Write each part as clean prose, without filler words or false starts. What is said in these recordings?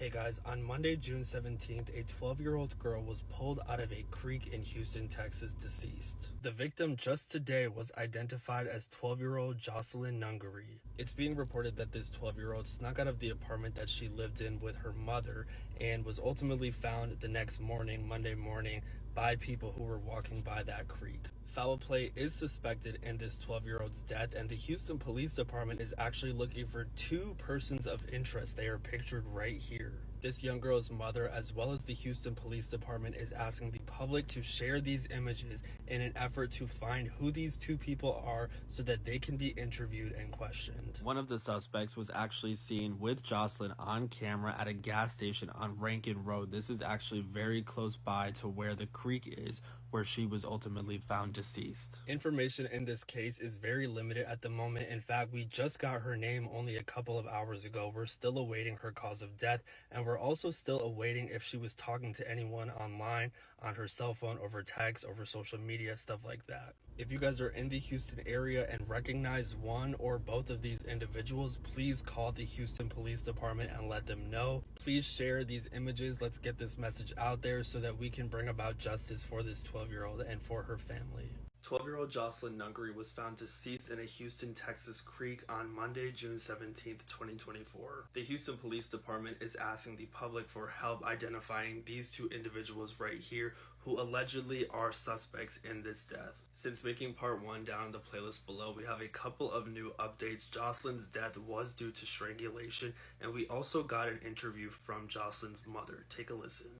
Hey guys, on Monday, June 17th, a 12-year-old girl was pulled out of a creek in Houston, Texas, deceased. The victim just today was identified as 12-year-old Jocelyn Nungaray. It's being reported that this 12-year-old snuck out of the apartment that she lived in with her mother and was ultimately found the next morning, Monday morning, by people who were walking by that creek. Foul play is suspected in this 12-year-old's death, and the Houston Police Department is actually looking for two persons of interest. They are pictured right here. This young girl's mother, as well as the Houston Police Department, is asking the public to share these images in an effort to find who these two people are so that they can be interviewed and questioned. One of the suspects was actually seen with Jocelyn on camera at a gas station on Rankin Road. This is actually very close by to where the creek is, where she was ultimately found deceased. Information in this case is very limited at the moment. In fact, we just got her name only a couple of hours ago. We're still awaiting her cause of death, and we're also still awaiting if she was talking to anyone online, on her cell phone, over text, over social media, stuff like that. If you guys are in the Houston area and recognize one or both of these individuals, please call the Houston Police Department and let them know. Please share these images. Let's get this message out there so that we can bring about justice for this 12-year-old and for her family. 12-year-old Jocelyn Nungaray was found deceased in a Houston, Texas creek on Monday, June 17th, 2024. The Houston Police Department is asking the public for help identifying these two individuals right here who allegedly are suspects in this death. Since making part 1 down in the playlist below, we have a couple of new updates. Jocelyn's death was due to strangulation, and we also got an interview from Jocelyn's mother. Take a listen.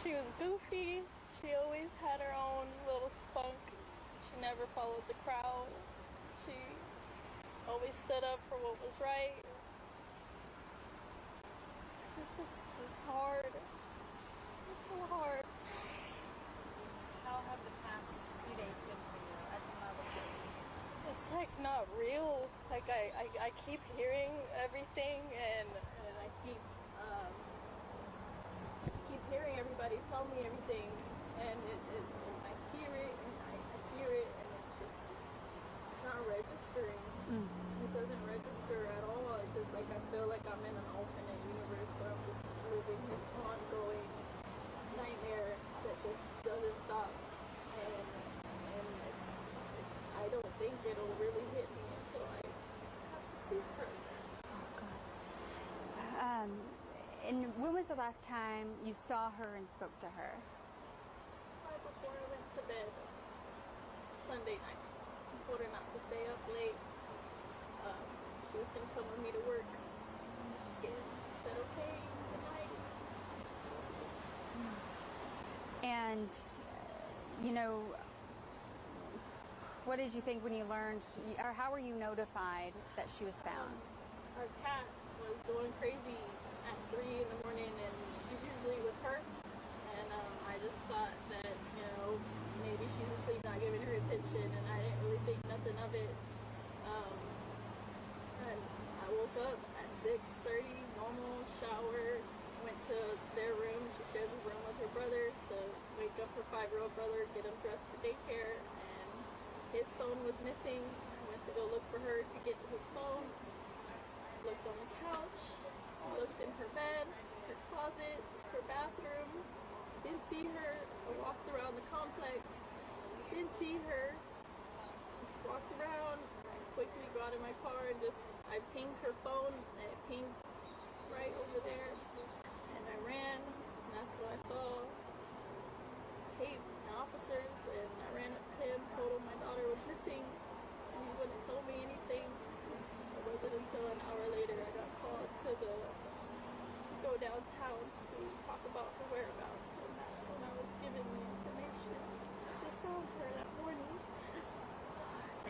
She was goofy. She always had her own little spunk. She never followed the crowd. She always stood up for what was right. It's hard. It's so hard. How have the past few days been for you as a mother? It's like not real. Like I keep hearing everything, and I keep hearing everybody tell me everything, and I hear it, and I hear it, and it's not registering. It doesn't register at all. It's just like I feel like I'm in an alternate universe where I'm just living this ongoing nightmare that just doesn't stop, and it's I don't think it'll really hit me until I have to see her. Oh God. And when was the last time you saw her and spoke to her? Right before I went to bed Sunday night. I told her not to stay up late. She was gonna come with me to work. And I said, okay, good night. And you know, what did you think when you learned, or how were you notified that she was found? Our cat was going crazy at 3 in the morning, and she's usually with her. And I just thought that, you know, maybe she's asleep, not giving her attention, and I didn't really think nothing of it. And I woke up at 6:30, normal, shower, went to their room. She shares a room with her brother to wake up her 5-year-old brother, get him dressed for daycare, and his phone was missing. I went to go look for her to get his phone. Looked on the couch, looked in her bed, her closet, her bathroom. Didn't see her. I walked around the complex. Didn't see her. Just walked around. I quickly got in my car and I pinged her phone, and it pinged right over there. And I ran, and that's what I saw. It's Kate and officers, and I ran up to him, told him my daughter was missing, and he wouldn't tell me anything. It wasn't until an hour later I got called to go downtown to talk about her whereabouts, and that's when I was given the information. They found her that morning.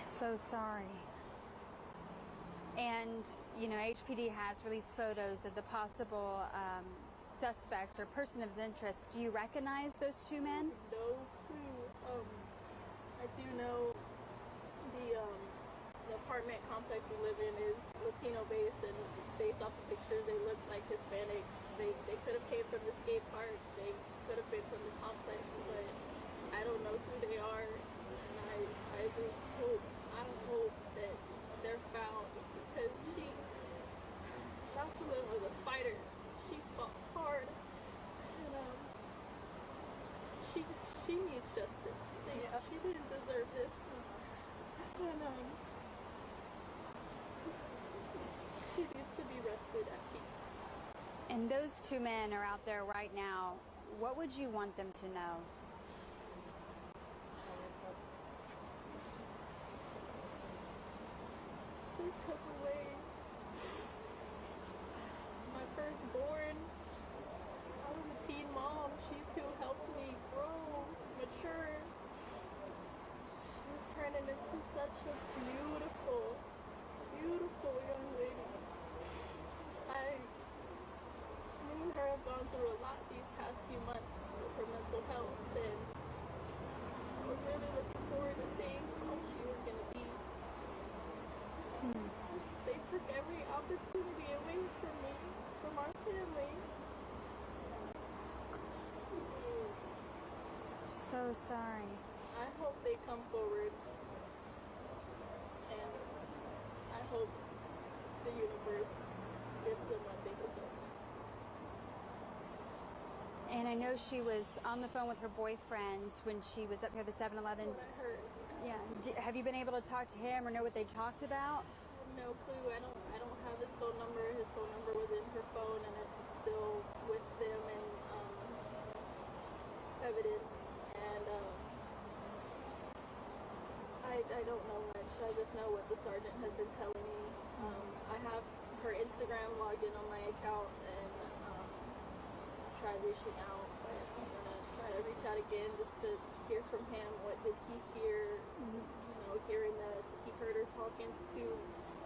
So sorry. And, you know, HPD has released photos of the possible suspects or person of interest. Do you recognize those two men? No clue. I do know the apartment complex we live in is Latino based, and based off the pictures they look like Hispanics. They could have came from the skate park, they could have been from the complex, but I don't know who they are, and I just hope that they're found, because Jocelyn was a fighter. She fought. didn't deserve this. And he needs to be rested at peace. And those two men are out there right now. What would you want them to know? They took away my firstborn. I was a teen mom. She's who helped me grow, mature. She's turning into such a beautiful, beautiful young lady. Me and her have gone through a lot these past few months with her mental health, and I was really looking forward to seeing how she was going to be. They took every opportunity away from me, from our family. So sorry. I hope they come forward, and I hope the universe gives them what they deserve. And I know she was on the phone with her boyfriend when she was up here at the 7-Eleven. That's what I heard. Yeah. Have you been able to talk to him or know what they talked about? I have no clue. I don't have his phone number. His phone number was in her phone, and it's still with them and evidence. And I don't know much. I just know what the sergeant has been telling me. I have her Instagram logged in on my account, and tried reaching out, but I'm gonna try to reach out again just to hear from him. What did he hear? You know, hearing that he heard her talking to two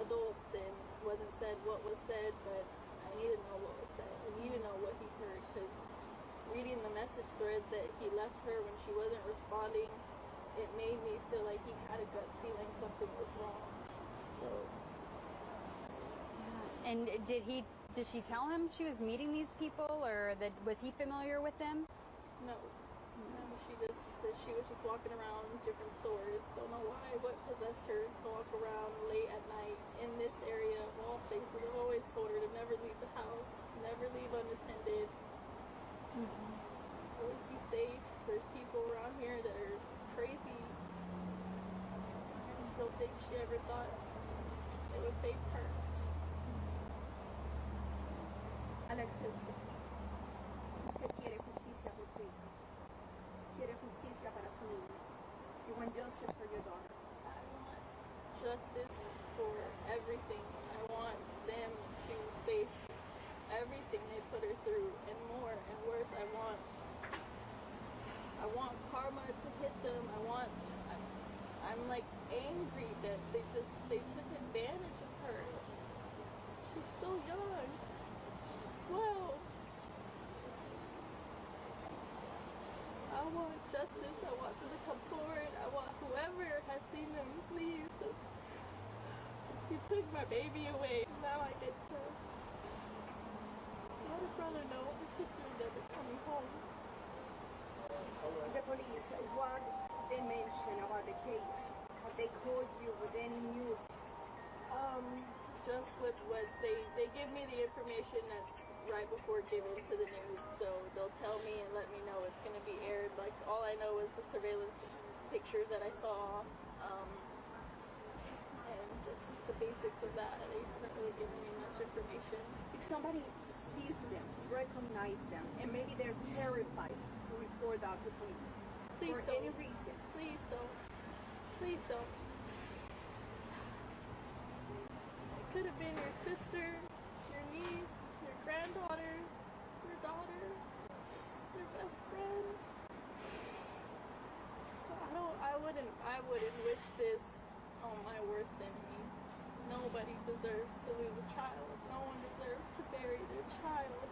adults and wasn't said what was said, but I need to know what was said. I need to know what he heard, because reading the message threads that he left her when she wasn't responding, it made me feel like he had a gut feeling something was wrong. So. Yeah. And did she tell him she was meeting these people, or that was he familiar with them? No. She just said she was just walking around different stores. Don't know why, what possessed her to walk around late at night in this area of all places. I've always told her to never leave the house, never leave unattended. Always be safe. There's people around here that are crazy. I just don't think she ever thought it would face her. Alexis, usted quiere justicia por su hija. Quiere justicia para su niña. You want justice for your daughter. I want justice for everything. I want them to face everything they put her through, and more and worse. I want karma to hit them. I'm like angry that they took advantage of her. She's so young. 12. I want justice. I want them to come forward. I want whoever has seen them, please. Just, you took my baby away. Now I get to let her brother know her sister's never coming home. The police, what they mention about the case? Have they called you with any news? Just with what they give me the information that's right before given to the news, so they'll tell me and let me know it's going to be aired. Like, all I know is the surveillance pictures that I saw, and just the basics of that. They haven't really given me much information. If somebody sees them, recognize them, and maybe they're terrified to report that to police Please for don't. any reason, Please don't. Please don't. It could have been your sister, your niece, your granddaughter, your daughter, your best friend. I wouldn't wish this on my worst enemy. Nobody deserves to lose a child. No one deserves to bury their child.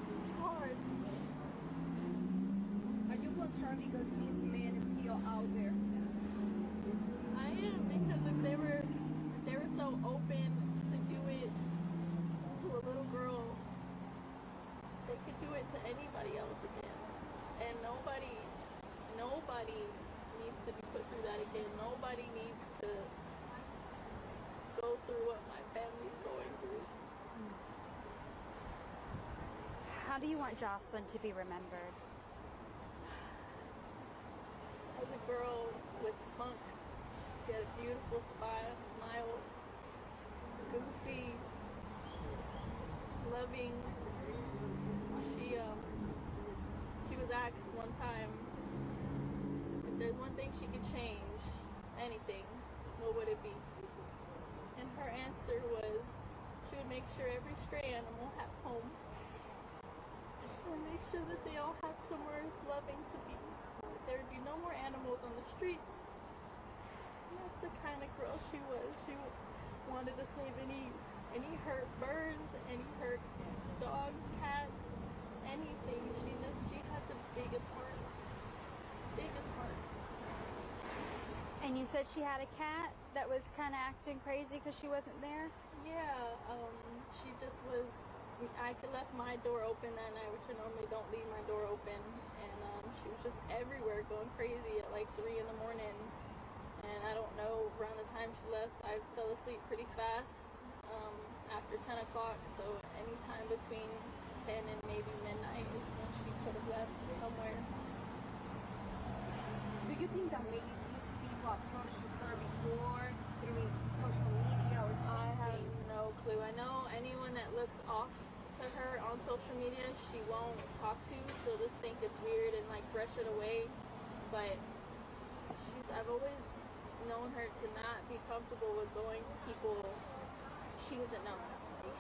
It's hard. are you concerned because these men are still out there? I am, because if they were so open to do it to a little girl, they could do it to anybody else again. And nobody needs to be put through that again. Nobody needs to go through what my family's going through. How do you want Jocelyn to be remembered? girl with spunk. She had a beautiful smile, goofy, loving. She was asked one time if there's one thing she could change, anything, what would it be? And her answer was she would make sure every stray animal had home. She would make sure that they all had somewhere loving to be. There would be no more animals on the streets. And that's the kind of girl she was. She wanted to save any hurt birds, any hurt dogs, cats, anything. She had the biggest heart. Biggest heart. And you said she had a cat that was kind of acting crazy because she wasn't there? Yeah, she just was. I left my door open that night, which I normally don't leave my door open, and she was just everywhere going crazy at like 3 in the morning. And I don't know, around the time she left, I fell asleep pretty fast after 10 o'clock, so anytime between 10 and maybe midnight is when she could have left somewhere. Do you think that maybe these people approached her before through social media or something? I have no clue. I know anyone that looks off to her on social media, she won't talk to. She'll just think it's weird and like brush it away. But I've always known her to not be comfortable with going to people she doesn't know. Like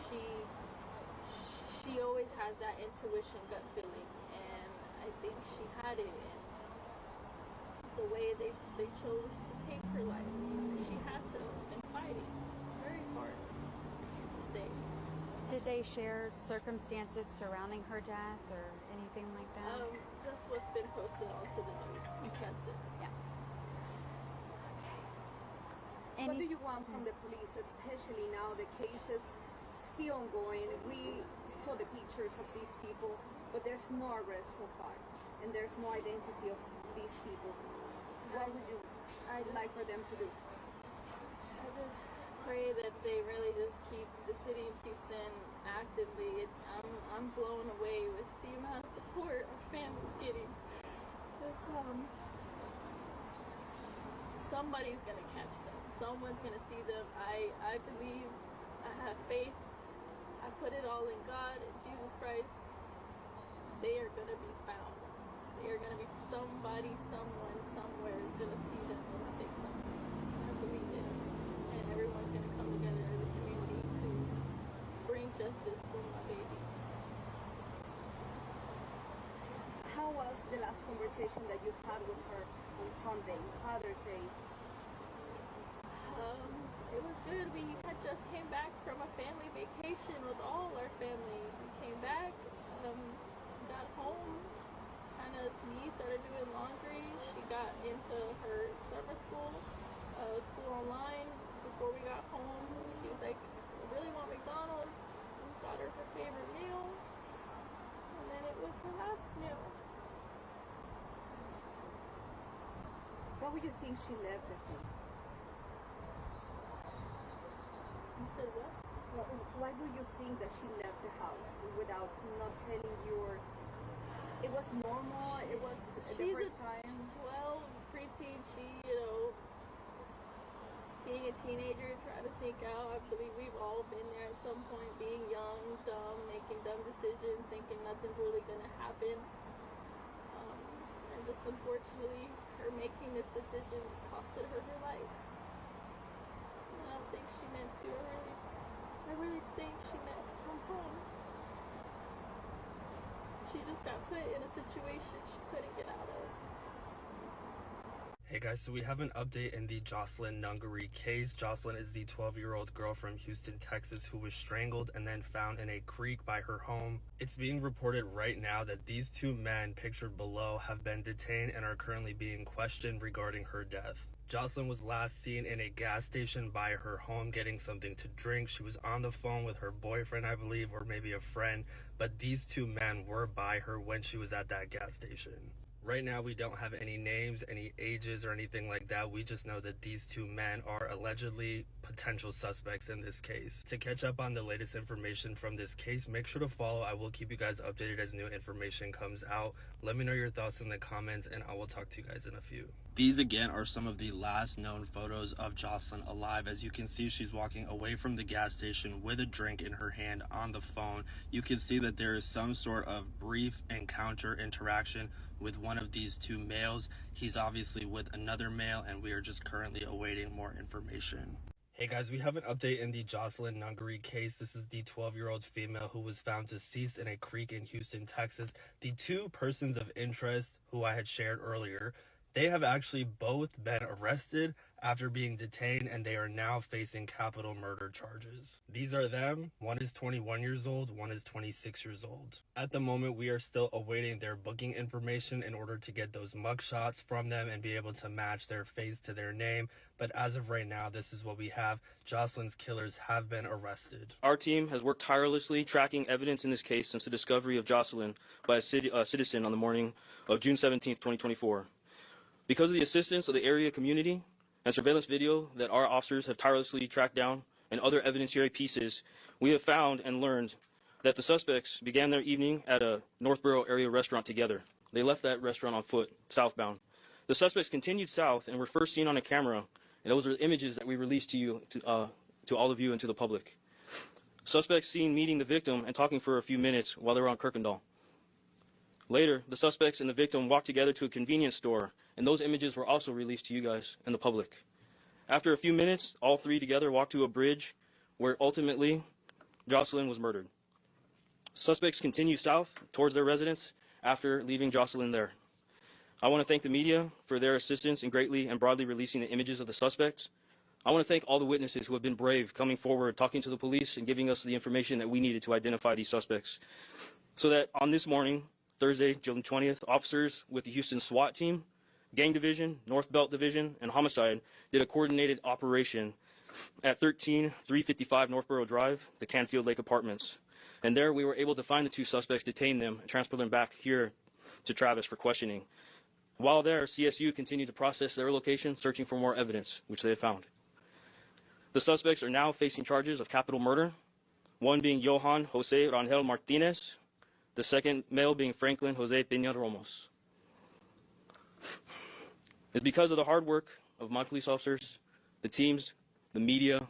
she always has that intuition, gut feeling, and I think she had it. And the way they chose to take her life, she had to have been fighting very hard to stay. Did they share circumstances surrounding her death or anything like that? Just what's been posted onto the news. That's it. Yeah. What do you want from the police, especially now the case is still ongoing? We saw the pictures of these people, but there's no arrest so far, and there's no identity of these people. What would you like for them to do? I just pray that they really just keep the city of Houston actively. I'm blown away with the amount of support our family's getting. Somebody's gonna catch them. Someone's gonna see them. I believe. I have faith. I put it all in God and Jesus Christ. They are gonna be found. They are gonna be somebody, someone, somewhere is gonna see them and say something. I believe it. And everyone's gonna come together as a community to bring justice for my baby. How was the last conversation that you had with her on Sunday, Father's Day? It was good. We had just came back from a family vacation with all our family. We came back, got home, started doing laundry. She got into her summer school online. Before we got home, she was like, I really want McDonald's. We got her her favorite meal, and then it was her last meal. What would you think she left at home? You said what? Why do you think that she left the house without not telling you? Or it was normal? It was the first time? 12, preteen. She, being a teenager, trying to sneak out. I believe we've all been there at some point, being young, dumb, making dumb decisions, thinking nothing's really going to happen. And just unfortunately, her making this decision just costed her her life. I don't think she meant to. I really think she meant to come home. She just got put in a situation she couldn't get out of. Hey guys, so we have an update in the Jocelyn Nungaray case. Jocelyn is the 12-year-old girl from Houston, Texas, who was strangled and then found in a creek by her home. It's being reported right now that these two men pictured below have been detained and are currently being questioned regarding her death. Jocelyn was last seen in a gas station by her home getting something to drink. She was on the phone with her boyfriend, I believe, or maybe a friend, but these two men were by her when she was at that gas station. Right now, we don't have any names, any ages, or anything like that. We just know that these two men are allegedly potential suspects in this case. To catch up on the latest information from this case, make sure to follow. I will keep you guys updated as new information comes out. Let me know your thoughts in the comments, and I will talk to you guys in a few. These again are some of the last known photos of Jocelyn alive. As you can see, she's walking away from the gas station with a drink in her hand on the phone. You can see that there is some sort of brief encounter interaction with one of these two males. He's obviously with another male, and we are just currently awaiting more information. Hey guys, we have an update in the Jocelyn Nungaray case. This is the 12-year-old female who was found deceased in a creek in Houston, Texas. The two persons of interest who I had shared earlier, they have actually both been arrested after being detained, and they are now facing capital murder charges. These are them. One is 21 years old, one is 26 years old. At the moment, we are still awaiting their booking information in order to get those mugshots from them and be able to match their face to their name. But as of right now, this is what we have. Jocelyn's killers have been arrested. Our team has worked tirelessly tracking evidence in this case since the discovery of Jocelyn by a citizen on the morning of June 17, 2024. Because of the assistance of the area community and surveillance video that our officers have tirelessly tracked down and other evidentiary pieces, we have found and learned that the suspects began their evening at a Northborough area restaurant together. They left that restaurant on foot, southbound. The suspects continued south and were first seen on a camera, and those are the images that we released to you, to all of you and to the public. Suspects seen meeting the victim and talking for a few minutes while they were on Kirkendall. Later, the suspects and the victim walked together to a convenience store, and those images were also released to you guys and the public. After a few minutes, all three together walked to a bridge where ultimately Jocelyn was murdered. Suspects continue south towards their residence after leaving Jocelyn there. I want to thank the media for their assistance in greatly and broadly releasing the images of the suspects. I want to thank all the witnesses who have been brave, coming forward, talking to the police, and giving us the information that we needed to identify these suspects. So that on this morning, Thursday, June 20th, officers with the Houston SWAT team, Gang Division, North Belt Division, and Homicide did a coordinated operation at 13355 Northborough Drive, the Canfield Lake Apartments. And there we were able to find the two suspects, detain them, and transport them back here to Travis for questioning. While there, CSU continued to process their location, searching for more evidence, which they have found. The suspects are now facing charges of capital murder, one being Johan Jose Rangel Martinez, the second male being Franklin Jose Peña Ramos. It's because of the hard work of my police officers, the teams, the media,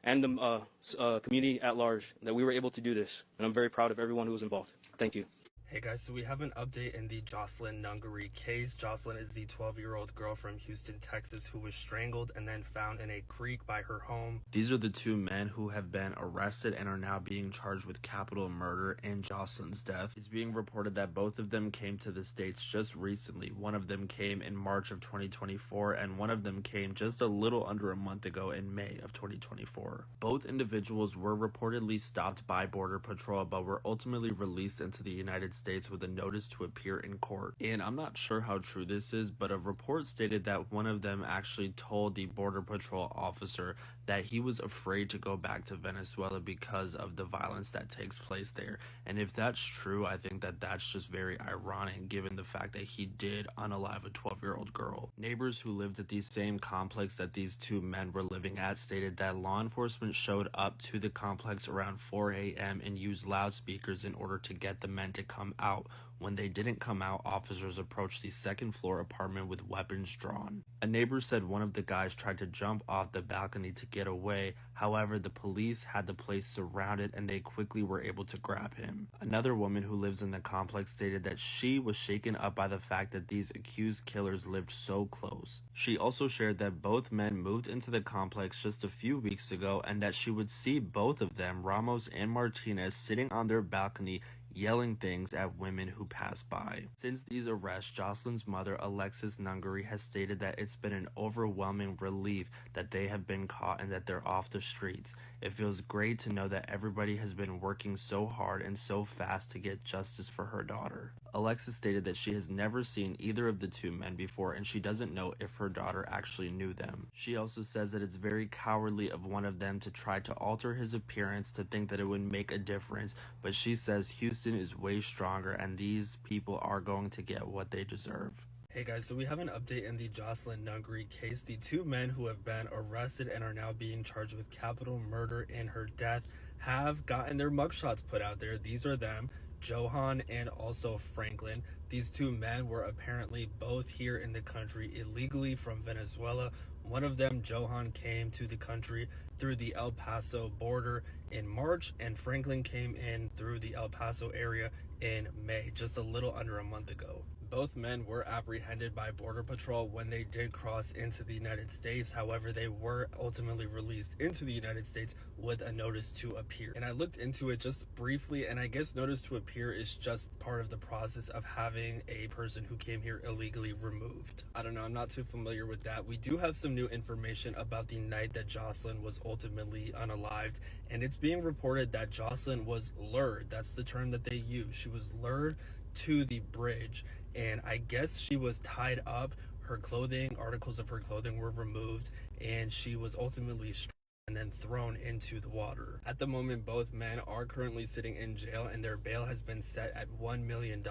and the community at large that we were able to do this. And I'm very proud of everyone who was involved. Thank you. Hey guys, so we have an update in the Jocelyn Nungaray case. Jocelyn is the 12-year-old girl from Houston, Texas, who was strangled and then found in a creek by her home. These are the two men who have been arrested and are now being charged with capital murder in Jocelyn's death. It's being reported that both of them came to the States just recently. One of them came in March of 2024, and one of them came just a little under a month ago in May of 2024. Both individuals were reportedly stopped by Border Patrol, but were ultimately released into the United States with a notice to appear in court. And I'm not sure how true this is, but a report stated that one of them actually told the Border Patrol officer that he was afraid to go back to Venezuela because of the violence that takes place there. And if that's true, I think that that's just very ironic given the fact that he did unalive a 12-year-old girl. Neighbors who lived at the same complex that these two men were living at stated that law enforcement showed up to the complex around 4 a.m. and used loudspeakers in order to get the men to come out. When they didn't come out, officers approached the second floor apartment with weapons drawn. A neighbor said one of the guys tried to jump off the balcony to get away. However, the police had the place surrounded and they quickly were able to grab him. Another woman who lives in the complex stated that she was shaken up by the fact that these accused killers lived so close. She also shared that both men moved into the complex just a few weeks ago and that she would see both of them, Ramos and Martinez, sitting on their balcony yelling things at women who pass by. Since these arrests, Jocelyn's mother, Alexis Nungaray, has stated that it's been an overwhelming relief that they have been caught and that they're off the streets. It feels great to know that everybody has been working so hard and so fast to get justice for her daughter. Alexis stated that she has never seen either of the two men before and she doesn't know if her daughter actually knew them. She also says that it's very cowardly of one of them to try to alter his appearance to think that it would make a difference, but she says Houston is way stronger and these people are going to get what they deserve. Hey guys, so we have an update in the Jocelyn Nungaray case. The two men who have been arrested and are now being charged with capital murder in her death have gotten their mugshots put out there. These are them, Johan and also Franklin. These two men were apparently both here in the country illegally from Venezuela. One of them, Johan, came to the country through the El Paso border in March, and Franklin came in through the El Paso area in May, just a little under a month ago. Both men were apprehended by Border Patrol when they did cross into the United States. However, they were ultimately released into the United States with a notice to appear. And I looked into it just briefly, and I guess notice to appear is just part of the process of having a person who came here illegally removed. I don't know, I'm not too familiar with that. We do have some new information about the night that Jocelyn was ultimately unalived, and it's being reported that Jocelyn was lured. That's the term that they use. She was lured to the bridge, and I guess she was tied up. Her clothing, articles of her clothing were removed, and she was ultimately struck and then thrown into the water. At the moment, both men are currently sitting in jail and their bail has been set at $1 million.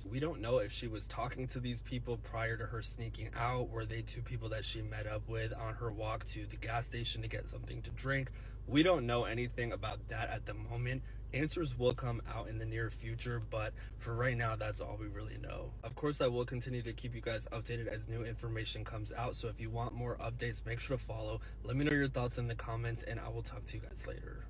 We don't know if she was talking to these people prior to her sneaking out. Were they two people that she met up with on her walk to the gas station to get something to drink? We don't know anything about that at the moment. Answers will come out in the near future, but for right now, that's all we really know. Of course, I will continue to keep you guys updated as new information comes out, so if you want more updates, make sure to follow. Let me know your thoughts in the comments, and I will talk to you guys later.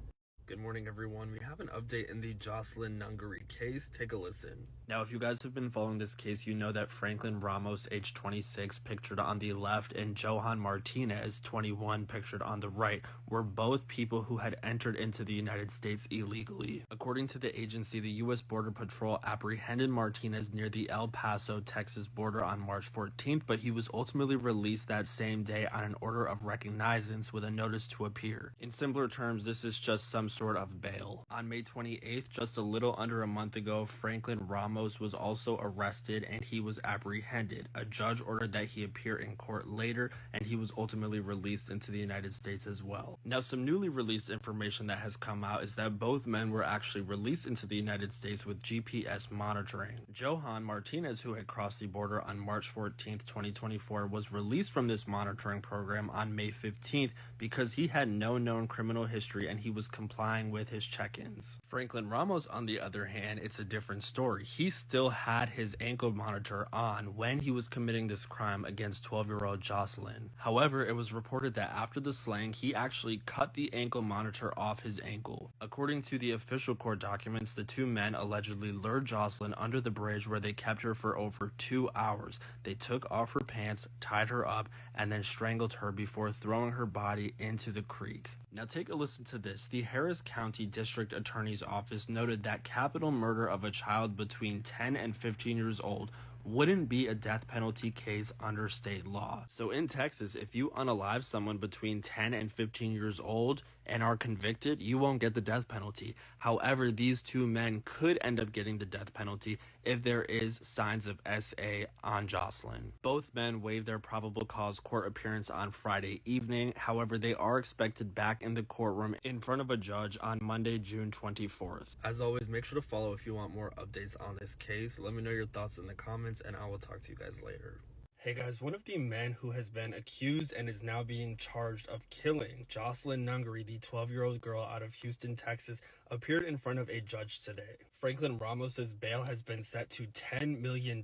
Good morning, everyone. We have an update in the Jocelyn Nungaray case. Take a listen. Now, if you guys have been following this case, you know that Franklin Ramos, age 26, pictured on the left, and Johan Martinez, 21, pictured on the right, were both people who had entered into the United States illegally. According to the agency, the U.S. Border Patrol apprehended Martinez near the El Paso, Texas border on March 14th, but he was ultimately released that same day on an order of recognizance with a notice to appear. In simpler terms, this is just some sort of bail. On May 28th, just a little under a month ago, Franklin Ramos was also arrested and he was apprehended. A judge ordered that he appear in court later, and he was ultimately released into the United States as well. Now, some newly released information that has come out is that both men were actually released into the United States with GPS monitoring. Johan Martinez, who had crossed the border on March 14th, 2024, was released from this monitoring program on May 15th because he had no known criminal history and he was complying with his check-ins. Franklin Ramos, on the other hand, it's a different story. He still had his ankle monitor on when he was committing this crime against 12-year-old Jocelyn. However, it was reported that after the slaying, he actually cut the ankle monitor off his ankle. According to the official court documents, the two men allegedly lured Jocelyn under the bridge where they kept her for over 2 hours. They took off her pants, tied her up, and then strangled her before throwing her body into the creek. Now take a listen to this. The Harris County District Attorney's Office noted that capital murder of a child between 10 and 15 years old wouldn't be a death penalty case under state law. So in Texas, if you unalive someone between 10 and 15 years old and are convicted, you won't get the death penalty. However, these two men could end up getting the death penalty if there is signs of SA on Jocelyn. Both men waived their probable cause court appearance on Friday evening. However, they are expected back in the courtroom in front of a judge on Monday, June 24th. As always, make sure to follow if you want more updates on this case. Let me know your thoughts in the comments, and I will talk to you guys later. Hey guys, one of the men who has been accused and is now being charged of killing Jocelyn Nungaray, the 12-year-old girl out of Houston, Texas, appeared in front of a judge today. Franklin Ramos's bail has been set to $10 million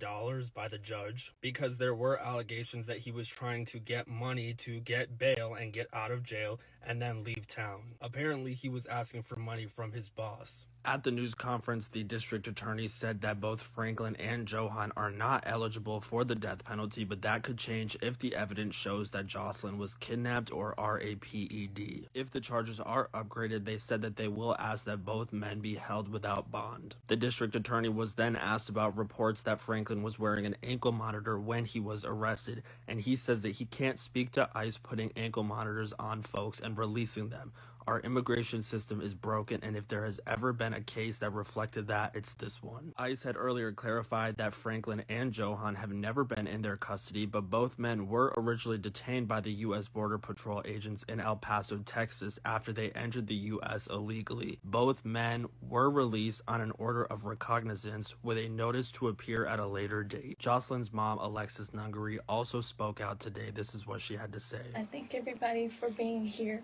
by the judge because there were allegations that he was trying to get money to get bail and get out of jail and then leave town. Apparently, he was asking for money from his boss. At the news conference, the district attorney said that both Franklin and Johan are not eligible for the death penalty, but that could change if the evidence shows that Jocelyn was kidnapped or RAPED. If the charges are upgraded, they said that they will ask that both men be held without bond. The district attorney was then asked about reports that Franklin was wearing an ankle monitor when he was arrested, and he says that he can't speak to ICE putting ankle monitors on folks and releasing them. Our immigration system is broken, and if there has ever been a case that reflected that, it's this one. ICE had earlier clarified that Franklin and Johan have never been in their custody, but both men were originally detained by the U.S. Border Patrol agents in El Paso, Texas, after they entered the U.S. illegally. Both men were released on an order of recognizance with a notice to appear at a later date. Jocelyn's mom, Alexis Nungaray, also spoke out today. This is what she had to say. I thank everybody for being here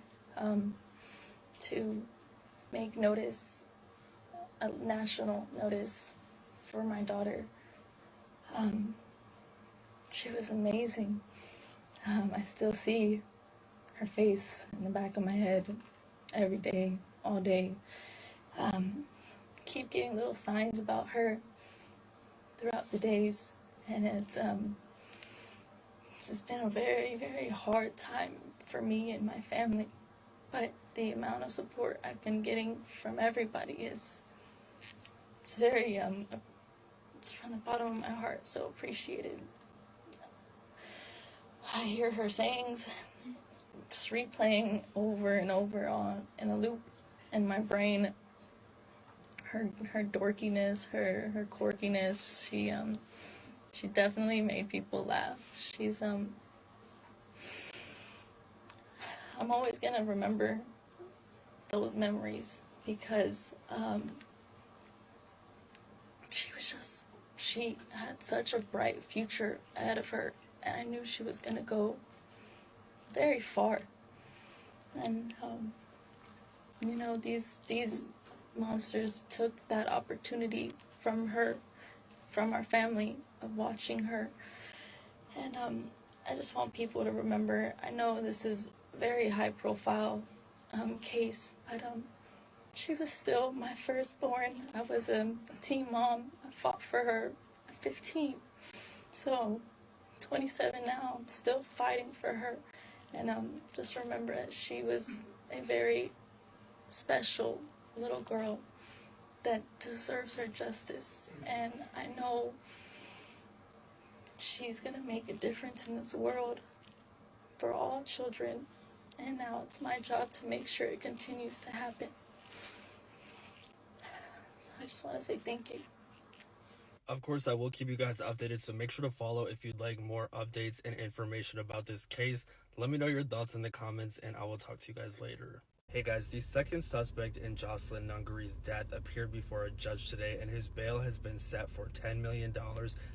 to make notice, a national notice for my daughter. She was amazing. I still see her face in the back of my head every day, all day. Keep getting little signs about her throughout the days, and it's just been a very, very hard time for me and my family. But the amount of support I've been getting from everybody it's very, it's from the bottom of my heart, so appreciated. I hear her sayings just replaying over and over on in a loop in my brain. Her dorkiness, her quirkiness. She definitely made people laugh. I'm always gonna remember those memories because she had such a bright future ahead of her, and I knew she was gonna go very far. And these monsters took that opportunity from her, from our family, of watching her. And I just want people to remember, I know this is a very high profile case, but she was still my firstborn. I was a teen mom. I fought for her at 15. So 27 now, I'm still fighting for her. And just remember that she was a very special little girl that deserves her justice. And I know she's gonna make a difference in this world for all children. And now it's my job to make sure it continues to happen. I just want to say thank you. Of course, I will keep you guys updated, so make sure to follow if you'd like more updates and information about this case. Let me know your thoughts in the comments, and I will talk to you guys later. Hey guys, the second suspect in Jocelyn Nungaray's death appeared before a judge today, and his bail has been set for $10 million,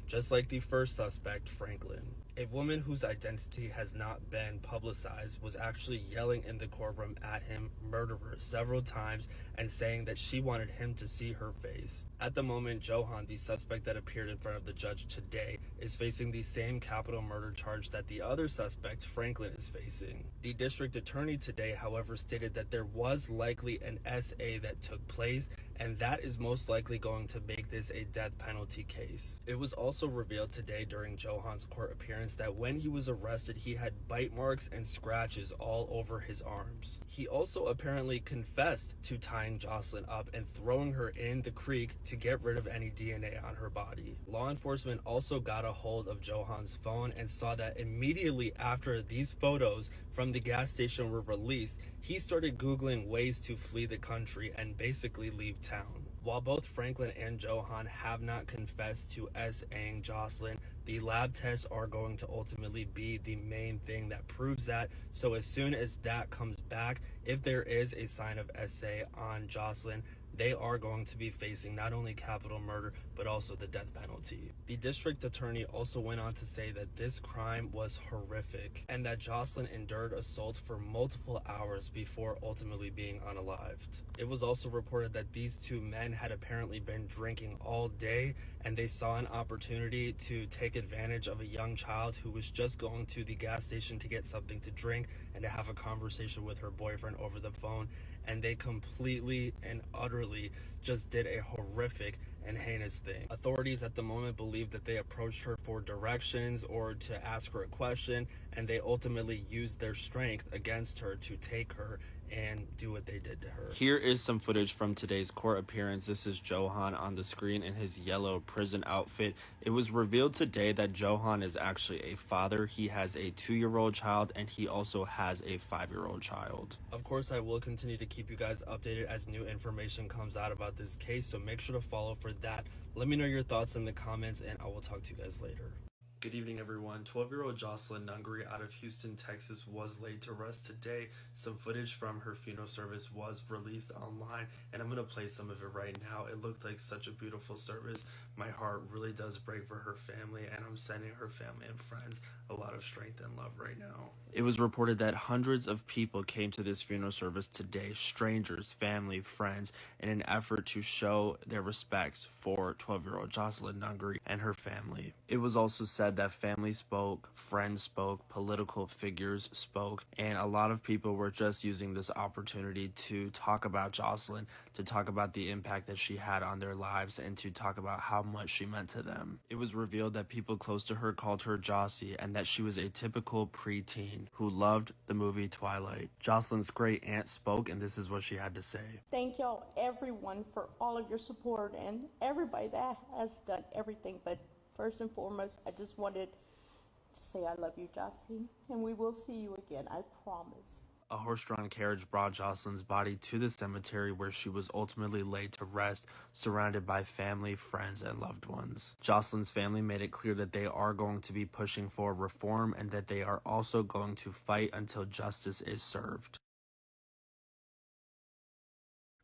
just like the first suspect, Franklin. A woman whose identity has not been publicized was actually yelling in the courtroom at him, murderer, several times, and saying that she wanted him to see her face. At the moment, Johan, the suspect that appeared in front of the judge today, is facing the same capital murder charge that the other suspect, Franklin, is facing. The district attorney today, however, stated that there was likely an SA that took place, and that is most likely going to make this a death penalty case. It was also revealed today during Johan's court appearance that when he was arrested, he had bite marks and scratches all over his arms. He also apparently confessed to tying Jocelyn up and throwing her in the creek to get rid of any DNA on her body. Law enforcement also got a hold of Johan's phone and saw that immediately after these photos from the gas station were released, he started Googling ways to flee the country and basically leave town. While both Franklin and Johan have not confessed to SAing Jocelyn, the lab tests are going to ultimately be the main thing that proves that. So as soon as that comes back, if there is a sign of SA on Jocelyn, they are going to be facing not only capital murder, but also the death penalty. The district attorney also went on to say that this crime was horrific and that Jocelyn endured assault for multiple hours before ultimately being unalived. It was also reported that these two men had apparently been drinking all day, and they saw an opportunity to take advantage of a young child who was just going to the gas station to get something to drink and to have a conversation with her boyfriend over the phone, and they completely and utterly just did a horrific and heinous thing. Authorities at the moment believe that they approached her for directions or to ask her a question, and they ultimately used their strength against her to take her and do what they did to her. Here is some footage from today's court appearance. This is Johan on the screen in his yellow prison outfit. It was revealed today that Johan is actually a father. He has a 2-year-old child, and he also has a 5-year-old child. Of course, I will continue to keep you guys updated as new information comes out about this case, so make sure to follow for that. Let me know your thoughts in the comments, and I will talk to you guys later. Good evening, everyone. 12-year-old Jocelyn Nungaray out of Houston, Texas was laid to rest today. Some footage from her funeral service was released online, and I'm going to play some of it right now. It looked like such a beautiful service. My heart really does break for her family, and I'm sending her family and friends a lot of strength and love right now. It was reported that hundreds of people came to this funeral service today, strangers, family, friends, in an effort to show their respects for 12-year-old Jocelyn Nungaray and her family. It was also said that family spoke, friends spoke, political figures spoke, and a lot of people were just using this opportunity to talk about Jocelyn, to talk about the impact that she had on their lives, and to talk about how much she meant to them. It was revealed that people close to her called her Jossie, and that she was a typical preteen who loved the movie Twilight. Jocelyn's great aunt spoke, and this is what she had to say. Thank y'all, everyone, for all of your support and everybody that has done everything. But first and foremost, I just wanted to say I love you, Jossie, and we will see you again, I promise. A horse-drawn carriage brought Jocelyn's body to the cemetery where she was ultimately laid to rest, surrounded by family, friends, and loved ones. Jocelyn's family made it clear that they are going to be pushing for reform and that they are also going to fight until justice is served.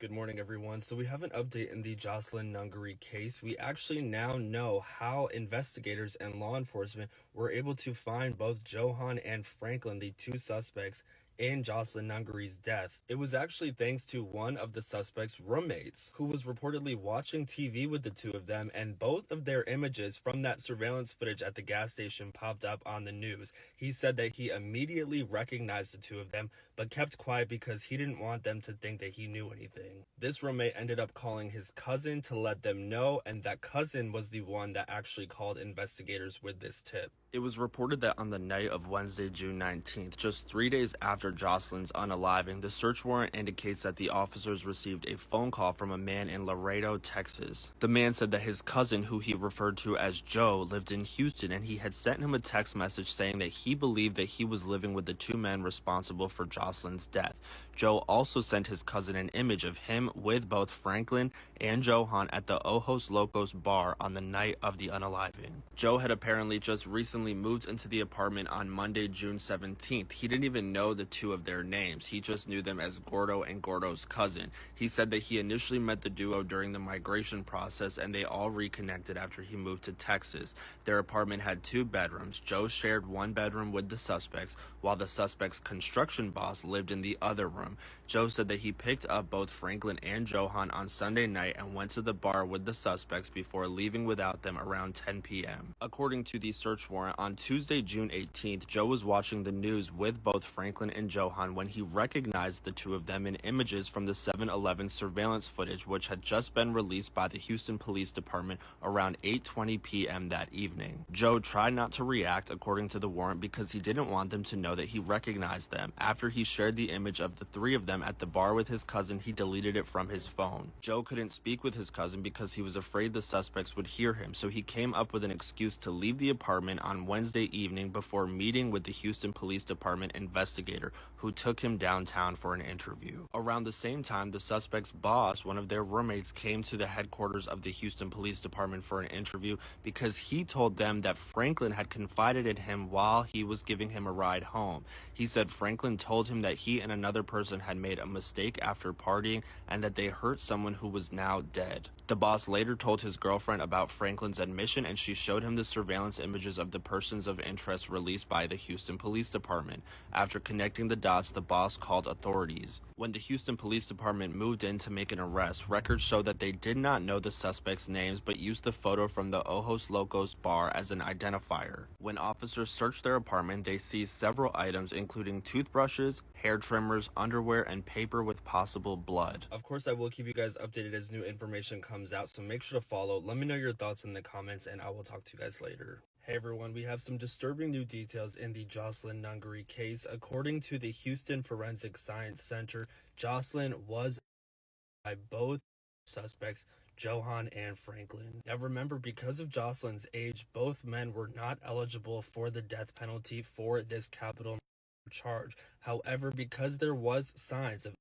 Good morning, everyone. So we have an update in the Jocelyn Nungaray case. We actually now know how investigators and law enforcement were able to find both Johan and Franklin, the 2 suspects, in Jocelyn Nungaray's death. It was actually thanks to one of the suspects' roommates, who was reportedly watching TV with the 2 of them, and both of their images from that surveillance footage at the gas station popped up on the news. He said that he immediately recognized the 2 of them, but kept quiet because he didn't want them to think that he knew anything. This roommate ended up calling his cousin to let them know, and that cousin was the one that actually called investigators with this tip. It was reported that on the night of Wednesday, June 19th, just 3 days after Jocelyn's unaliving, the search warrant indicates that the officers received a phone call from a man in Laredo, Texas. The man said that his cousin, who he referred to as Joe, lived in Houston, and he had sent him a text message saying that he believed that he was living with the 2 men responsible for Jocelyn's death. Joe also sent his cousin an image of him with both Franklin and Johan at the Ojos Locos bar on the night of the unaliving. Joe had apparently just recently moved into the apartment on Monday, June 17th. He didn't even know the 2 of their names. He just knew them as Gordo and Gordo's cousin. He said that he initially met the duo during the migration process, and they all reconnected after he moved to Texas. Their apartment had 2 bedrooms. Joe shared 1 bedroom with the suspects, while the suspect's construction boss lived in the other room. Joe said that he picked up both Franklin and Johan on Sunday night and went to the bar with the suspects before leaving without them around 10 p.m. According to the search warrant, on Tuesday, June 18th, Joe was watching the news with both Franklin and Johan when he recognized the 2 of them in images from the 7-Eleven surveillance footage, which had just been released by the Houston Police Department around 8:20 p.m. that evening. Joe tried not to react, according to the warrant, because he didn't want them to know that he recognized them. After he shared the image of the 3 of them at the bar with his cousin, he deleted it from his phone. Joe couldn't speak with his cousin because he was afraid the suspects would hear him, so he came up with an excuse to leave the apartment on Wednesday evening before meeting with the Houston Police Department investigator, who took him downtown for an interview. Around the same time, the suspect's boss, one of their roommates, came to the headquarters of the Houston Police Department for an interview because he told them that Franklin had confided in him while he was giving him a ride home. He said Franklin told him that he and another person had made a mistake after partying and that they hurt someone who was now dead. The boss later told his girlfriend about Franklin's admission, and she showed him the surveillance images of the persons of interest released by the Houston Police Department. After connecting the dots, the boss called authorities. When the Houston Police Department moved in to make an arrest, records show that they did not know the suspects' names but used the photo from the Ojos Locos bar as an identifier. When officers searched their apartment, they seized several items including toothbrushes, hair trimmers, underwear, and paper with possible blood. Of course, I will keep you guys updated as new information comes out, so make sure to follow. Let me know your thoughts in the comments, and I will talk to you guys later. Hey everyone, we have some disturbing new details in the Jocelyn Nungaray case. According to the Houston Forensic Science Center, Jocelyn was by both suspects, Johan and Franklin. Now remember, because of Jocelyn's age, both men were not eligible for the death penalty for this capital charge. However, because there was signs of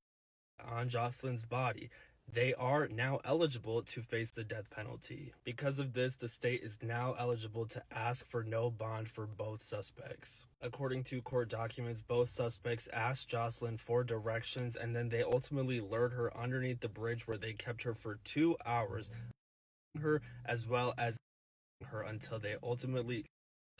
on Jocelyn's body, they are now eligible to face the death penalty. Because of this, the state is now eligible to ask for no bond for both suspects. According to court documents, both suspects asked Jocelyn for directions, and then they ultimately lured her underneath the bridge, where they kept her for 2 hours, her as well as her, until they ultimately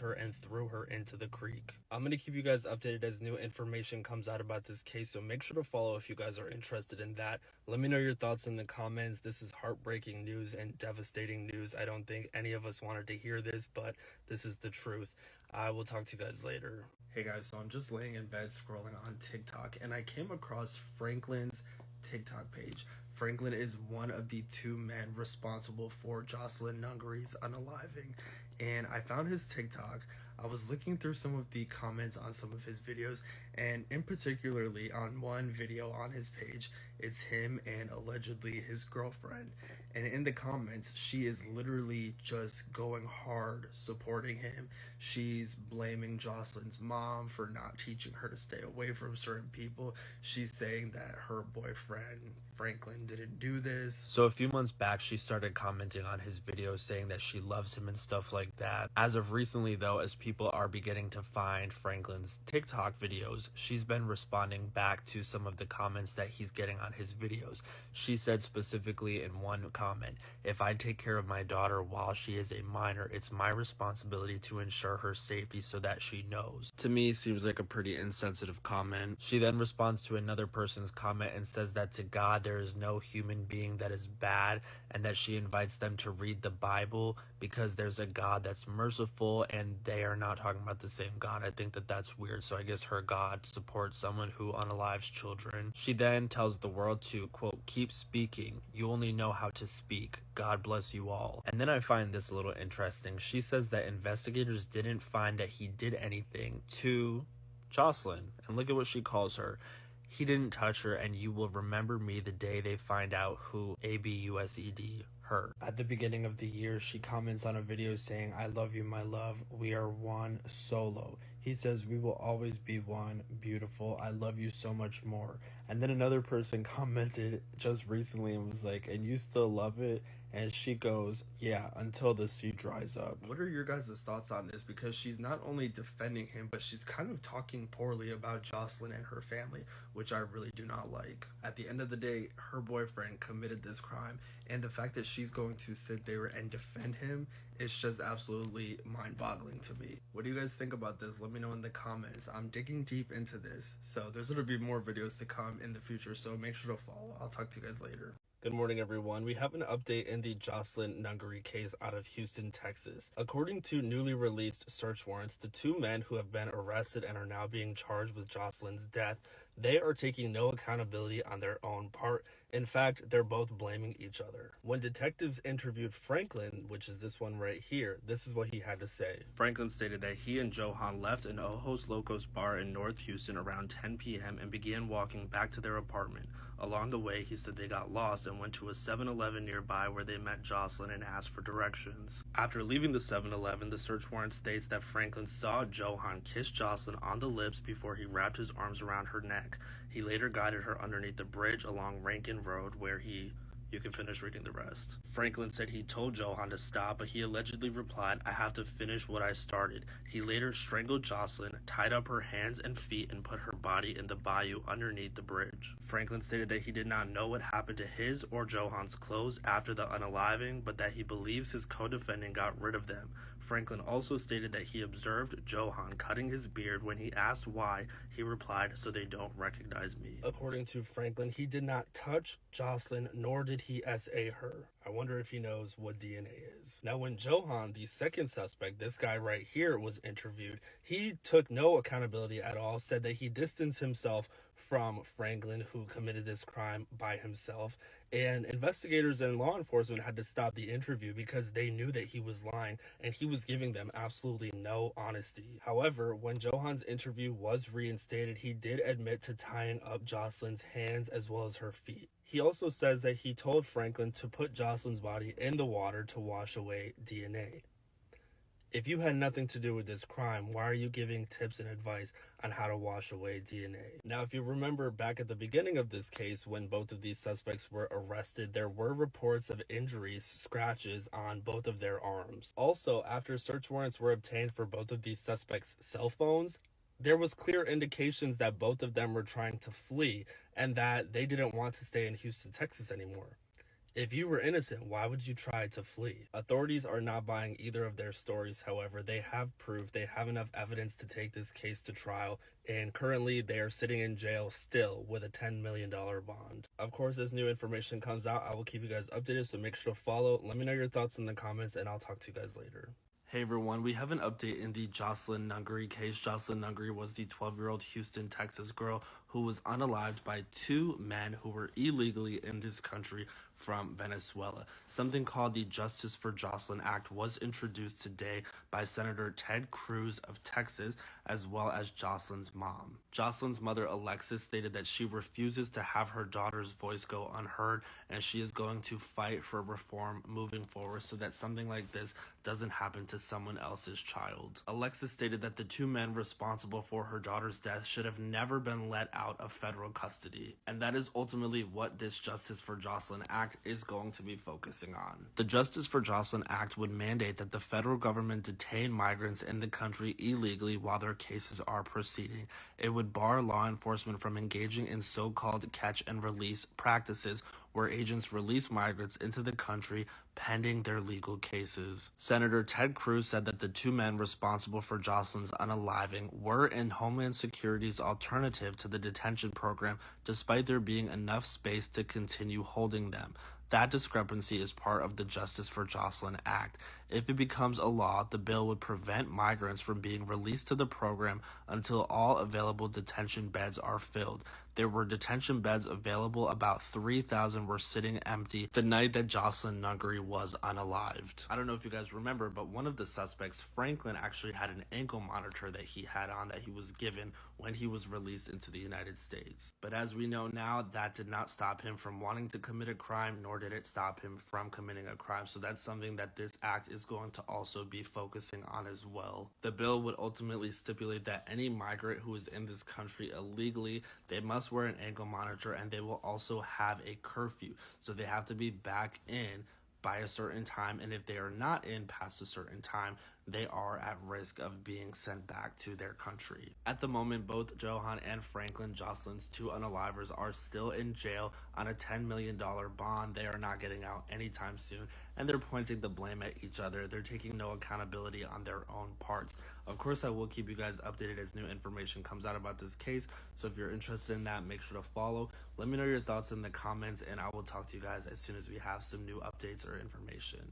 her and threw her into the creek. I'm going to keep you guys updated as new information comes out about this case, so make sure to follow if you guys are interested in that. Let me know your thoughts in the comments. This is heartbreaking news and devastating news. I don't think any of us wanted to hear this, but this is the truth. I will talk to you guys later. Hey guys, so I'm just laying in bed scrolling on TikTok, and I came across Franklin's TikTok page. Franklin is one of the 2 men responsible for Jocelyn Nungaray's unaliving, and I found his TikTok. I was looking through some of the comments on some of his videos, and in particularly on one video on his page, it's him and allegedly his girlfriend, and in the comments she is literally just going hard supporting him. She's blaming Jocelyn's mom for not teaching her to stay away from certain people. She's saying that her boyfriend Franklin didn't do this. So a few months back, she started commenting on his videos saying that she loves him and stuff like that. As of recently though, as people are beginning to find Franklin's TikTok videos, she's been responding back to some of the comments that he's getting on his videos. She said specifically in one comment, "If I take care of my daughter while she is a minor, it's my responsibility to ensure her safety so that she knows." To me, seems like a pretty insensitive comment. She then responds to another person's comment and says that to God there is no human being that is bad, and that she invites them to read the Bible because there's a God that's merciful, and they are not talking about the same God. I think that that's weird, so I guess her God supports someone who unalives children. She then tells the world to, quote, "Keep speaking. You only know how to speak. God bless you all." And then I find this a little interesting. She says that investigators didn't find that he did anything to Jocelyn, and look at what she calls her. "He didn't touch her, and you will remember me the day they find out who ABUSED her." At the beginning of the year, she comments on a video saying, "I love you, my love. We are one solo." He says, "We will always be one. Beautiful. I love you so much more." And then another person commented just recently and was like, "And you still love it?" And she goes, "Yeah, until the sea dries up." What are your guys' thoughts on this? Because she's not only defending him, but she's kind of talking poorly about Jocelyn and her family, which I really do not like. At the end of the day, her boyfriend committed this crime, and the fact that she's going to sit there and defend him is just absolutely mind-boggling to me. What do you guys think about this? Let me know in the comments. I'm digging deep into this, so there's going to be more videos to come in the future, so make sure to follow. I'll talk to you guys later. Good morning, everyone. We have an update in the Jocelyn Nungaray case out of Houston, Texas. According to newly released search warrants, the 2 men who have been arrested and are now being charged with Jocelyn's death, they are taking no accountability on their own part. In fact, they're both blaming each other. When detectives interviewed Franklin, which is this one right here, this is what he had to say. Franklin stated that he and Johan left an Ojos Locos bar in North Houston around 10 p.m. and began walking back to their apartment. Along the way, he said they got lost and went to a 7-Eleven nearby where they met Jocelyn and asked for directions. After leaving the 7-Eleven, the search warrant states that Franklin saw Johan kiss Jocelyn on the lips before he wrapped his arms around her neck. He later guided her underneath the bridge along Rankin Road, where you can finish reading the rest. Franklin said he told Johan to stop, but he allegedly replied, "I have to finish what I started." He later strangled Jocelyn, tied up her hands and feet, and put her body in the bayou underneath the bridge. Franklin stated that he did not know what happened to his or Johan's clothes after the unaliving, but that he believes his co-defendant got rid of them. Franklin also stated that he observed Johan cutting his beard. When he asked why, he replied, "So they don't recognize me." According to Franklin, he did not touch Jocelyn, nor did he SA her? I wonder if he knows what DNA is. Now, when Johan, the second suspect, this guy right here, was interviewed, he took no accountability at all, said that he distanced himself from Franklin, who committed this crime by himself, and investigators and law enforcement had to stop the interview because they knew that he was lying and he was giving them absolutely no honesty. However, when Johan's interview was reinstated, he did admit to tying up Jocelyn's hands as well as her feet. He also says that he told Franklin to put Jocelyn's body in the water to wash away DNA. If you had nothing to do with this crime, why are you giving tips and advice on how to wash away DNA? Now, if you remember back at the beginning of this case, when both of these suspects were arrested, there were reports of injuries, scratches on both of their arms. Also, after search warrants were obtained for both of these suspects' cell phones, there was clear indications that both of them were trying to flee and that they didn't want to stay in Houston, Texas anymore. If you were innocent, why would you try to flee? Authorities are not buying either of their stories, however. They have proof, they have enough evidence to take this case to trial, and currently they are sitting in jail still with a $10 million bond. Of course, as new information comes out, I will keep you guys updated, so make sure to follow. Let me know your thoughts in the comments, and I'll talk to you guys later. Hey everyone, we have an update in the Jocelyn Nungaray case. Jocelyn Nungaray was the 12-year-old Houston, Texas girl who was unalived by two men who were illegally in this country from Venezuela. Something called the Justice for Jocelyn Act was introduced today by Senator Ted Cruz of Texas, as well as Jocelyn's mom. Jocelyn's mother, Alexis, stated that she refuses to have her daughter's voice go unheard, and she is going to fight for reform moving forward so that something like this doesn't happen to someone else's child. Alexis stated that the two men responsible for her daughter's death should have never been let out of federal custody, and that is ultimately what this Justice for Jocelyn Act is going to be focusing on. The Justice for Jocelyn Act would mandate that the federal government detain migrants in the country illegally while their cases are proceeding. It would bar law enforcement from engaging in so-called catch and release practices where agents release migrants into the country pending their legal cases. Senator Ted Cruz said that the two men responsible for Jocelyn's unaliving were in Homeland Security's alternative to the detention program, despite there being enough space to continue holding them. That discrepancy is part of the Justice for Jocelyn Act. If it becomes a law, the bill would prevent migrants from being released to the program until all available detention beds are filled. There were detention beds available, about 3,000 were sitting empty the night that Jocelyn Nungaray was unalived. I don't know if you guys remember, but one of the suspects, Franklin, actually had an ankle monitor that he had on that he was given when he was released into the United States. But as we know now, that did not stop him from wanting to commit a crime, nor did it stop him from committing a crime. So that's something that this act is going to also be focusing on as well. The bill would ultimately stipulate that any migrant who is in this country illegally, they must wear an ankle monitor, and they will also have a curfew. So they have to be back in by a certain time, and if they are not in past a certain time, they are at risk of being sent back to their country. At the moment, both Johan and Franklin, Jocelyn's two unalivers, are still in jail on a $10 million bond. They are not getting out anytime soon, and they're pointing the blame at each other. They're taking no accountability on their own parts. Of course, I will keep you guys updated as new information comes out about this case, so if you're interested in that, make sure to follow. Let me know your thoughts in the comments, and I will talk to you guys as soon as we have some new updates or information.